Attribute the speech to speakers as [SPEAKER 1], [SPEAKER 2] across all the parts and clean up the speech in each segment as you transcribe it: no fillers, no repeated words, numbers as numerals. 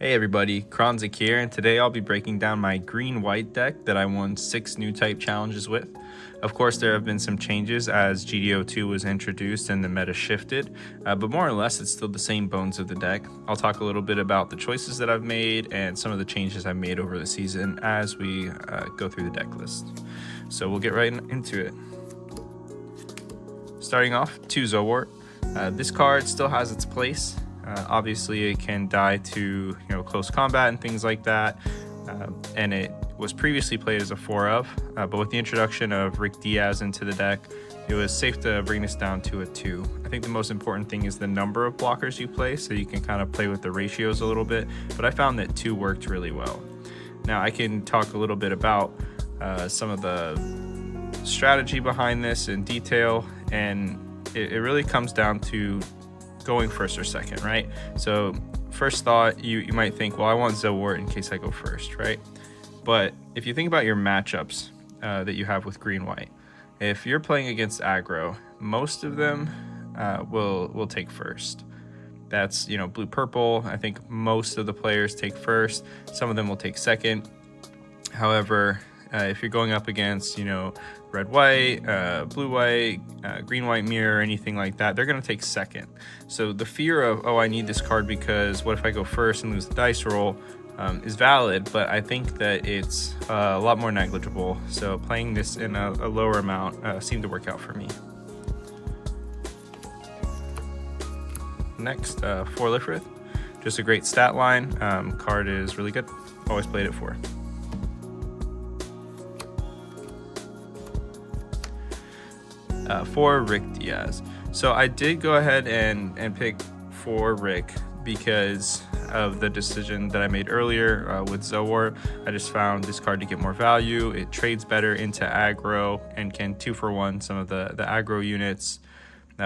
[SPEAKER 1] Hey everybody, Kronzik here, and today I'll be breaking down my green-white deck that I won 6 Newtype challenges with. Of course, there have been some changes as GDO2 was introduced and the meta shifted, but more or less it's still the same bones of the deck. I'll talk a little bit about the choices that I've made and some of the changes I've made over the season as we go through the deck list. So we'll get right into it. Starting off, 2 Zowort. This card still has its place. Obviously, it can die to close combat and things like that, and it was previously played as a 4 but with the introduction of Rick Diaz into the deck, it was safe to bring this down to a 2. I think the most important thing is the number of blockers you play, so you can kind of play with the ratios a little bit, but I found that 2 worked really well. Now I can talk a little bit about some of the strategy behind this in detail, and it really comes down to going first or second, right? So first thought, you might think, well, I want Zowort in case I go first, right? But if you think about your matchups that you have with green-white, if you're playing against aggro, most of them will take first. That's blue-purple. I think most of the players take first. Some of them will take second. However, if you're going up against red-white, blue-white, green-white mirror, anything like that, they're going to take second. So the fear of, oh, I need this card because what if I go first and lose the dice roll, is valid, but I think that it's a lot more negligible. So playing this in a lower amount seemed to work out for me. Next, 4 Lifrith. Just a great stat line. Card is really good. Always played it 4. For Rick Diaz. So I did go ahead and pick for Rick because of the decision that I made earlier with Zowort. I just found this card to get more value. It trades better into aggro and can 2-for-1 some of the aggro units.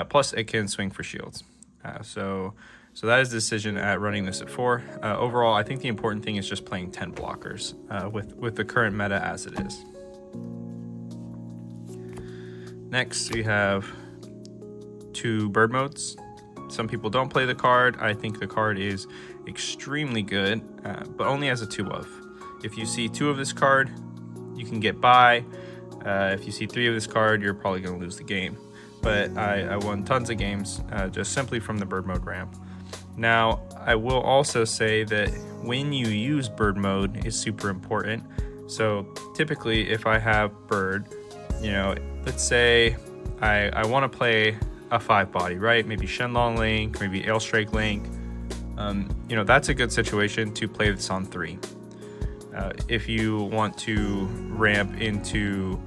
[SPEAKER 1] Plus it can swing for shields. So that is the decision at running this at 4. Overall, I think the important thing is just playing 10 blockers with the current meta as it is. Next, we have 2 bird modes. Some people don't play the card. I think the card is extremely good, but only as a 2-of. If you see 2 of this card, you can get by. If you see 3 of this card, you're probably going to lose the game. But I won tons of games just simply from the bird mode ramp. Now, I will also say that when you use bird mode is super important. So typically, if I have bird, let's say I want to play a 5-body, right? Maybe Shenlong Link, maybe Ailstrike Link. That's a good situation to play this on 3. If you want to ramp into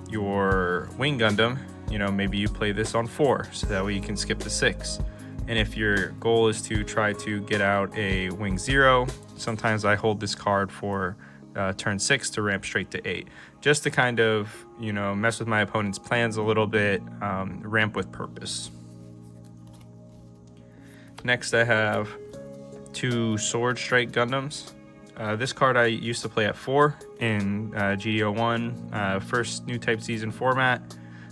[SPEAKER 1] your Wing Gundam, maybe you play this on 4, so that way you can skip the 6. And if your goal is to try to get out a Wing 0, sometimes I hold this card for turn 6 to ramp straight to 8, just to kind of mess with my opponent's plans a little bit, ramp with purpose. Next, I have 2 Sword Strike Gundams. This card I used to play at 4 in GDO1, first Newtype season format,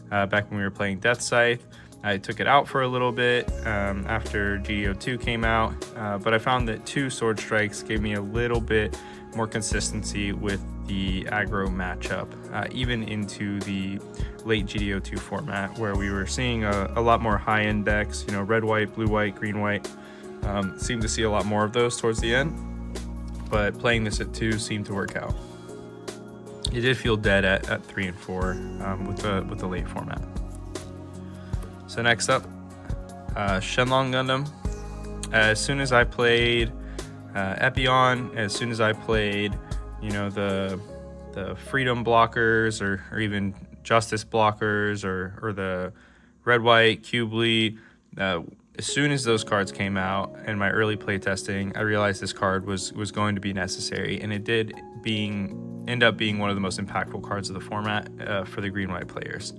[SPEAKER 1] back when we were playing Death Scythe. I took it out for a little bit after GDO2 came out, but I found that 2 Sword Strikes gave me a little bit more consistency with the aggro matchup, even into the late GDO2 format, where we were seeing a lot more high-end decks, red-white, blue-white, green-white. Seemed to see a lot more of those towards the end, but playing this at 2 seemed to work out. It did feel dead at 3 and 4 with the late format. So next up, Shenlong Gundam. As soon as I played Epion, as soon as I played, the freedom blockers or even justice blockers or the red-white Cubely, as soon as those cards came out in my early playtesting, I realized this card was going to be necessary, and it did end up being one of the most impactful cards of the format for the green-white players.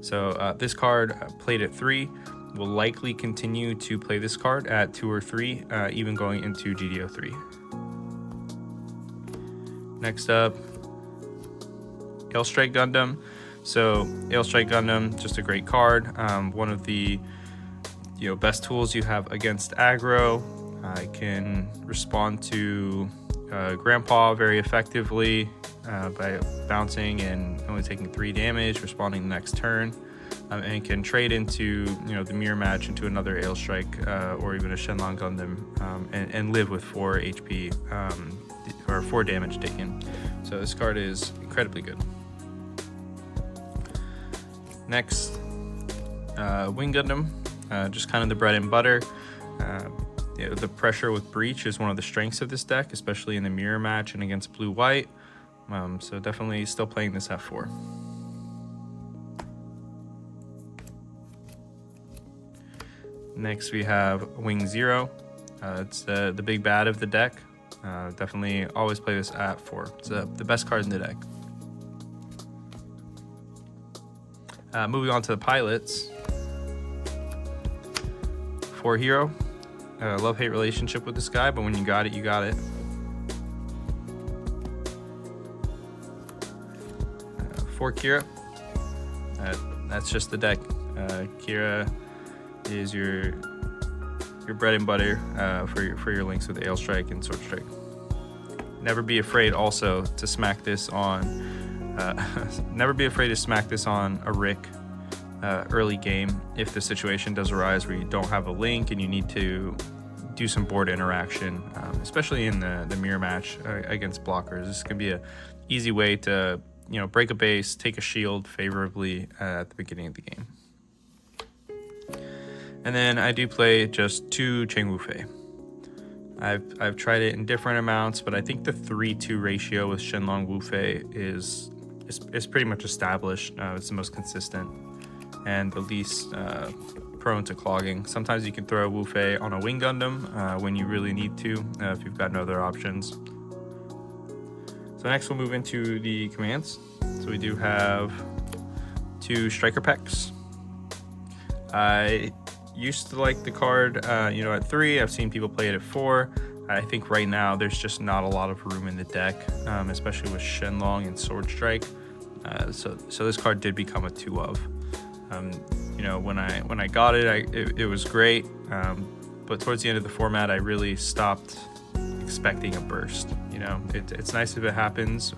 [SPEAKER 1] So this card played at 3. Will likely continue to play this card at 2 or 3, even going into GDO3. Next up, Ailstrike Gundam. So Ailstrike Gundam, just a great card. One of the best tools you have against aggro. I can respond to Grandpa very effectively by bouncing and only taking 3 damage, responding the next turn, and can trade into the mirror match into another Ale Strike or even a Shenlong Gundam and live with 4 HP or 4 damage taken. So this card is incredibly good. Next, Wing Gundam, just kind of the bread and butter. The pressure with Breach is one of the strengths of this deck, especially in the mirror match and against blue-white. So definitely still playing this at 4. Next we have Wing Zero. It's the big bad of the deck. Definitely always play this at 4. It's the best card in the deck. Moving on to the pilots. 4 Hero. Love-hate relationship with this guy, but when you got it, you got it. 4 Kira. That's just the deck. Kira is your bread and butter for your links with Ale Strike and Sword Strike. Never be afraid also to smack this on. Never be afraid to smack this on a Rick early game if the situation does arise where you don't have a link and you need to do some board interaction, especially in the mirror match against blockers. This can be an easy way to break a base, take a shield favorably at the beginning of the game. And then I do play just 2 Cheng Wu Fei. I've tried it in different amounts, but I think the 3-2 ratio with Shenlong Wu Fei is pretty much established. It's the most consistent and the least prone to clogging. Sometimes you can throw Wu Fei on a Wing Gundam when you really need to, if you've got no other options. So next we'll move into the commands. So we do have 2 Striker Pecks. I used to like the card at 3. I've seen people play it at 4. I think right now there's just not a lot of room in the deck, especially with Shenlong and Sword Strike. So this card did become a 2 of. When I got it, it was great, but towards the end of the format, I really stopped expecting a burst. It's nice if it happens,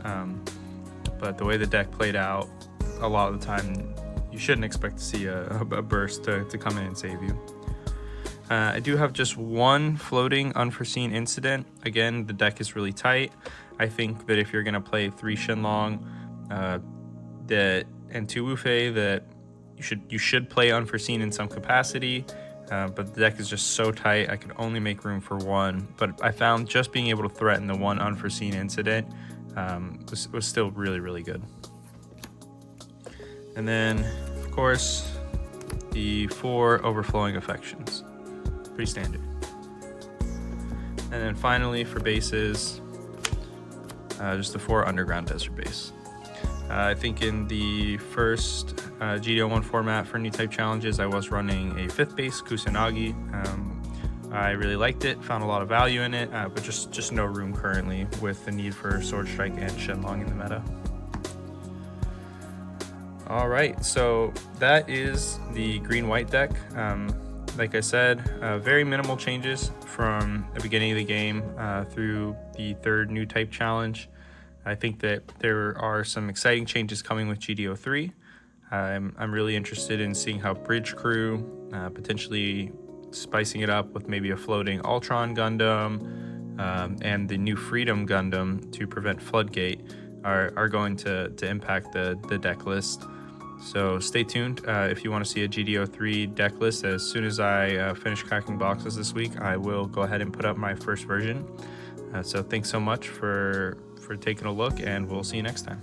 [SPEAKER 1] but the way the deck played out, a lot of the time, you shouldn't expect to see a burst to come in and save you. I do have just 1 floating unforeseen incident. Again, the deck is really tight. I think that if you're going to play 3 Shenlong and 2 Wu Fei, that you should play unforeseen in some capacity, but the deck is just so tight I could only make room for 1. But I found just being able to threaten the 1 unforeseen incident was still really, really good. And then, of course, the 4 Overflowing Affections. Pretty standard. And then finally, for bases, just the 4 Underground Desert Base. I think in the first GDO1 format for Newtype challenges, I was running a 5th base, Kusanagi. I really liked it, found a lot of value in it, but just no room currently with the need for Sword Strike and Shenlong in the meta. All right, so that is the green-white deck. Like I said, very minimal changes from the beginning of the game through the 3rd Newtype challenge. I think that there are some exciting changes coming with GDO3. I'm really interested in seeing how Bridge Crew, potentially spicing it up with maybe a floating Ultron Gundam, and the new Freedom Gundam to prevent Floodgate are going to impact the deck list. So stay tuned. If you want to see a GDO3 deck list, as soon as I finish cracking boxes this week, I will go ahead and put up my first version. So thanks so much for taking a look, and we'll see you next time.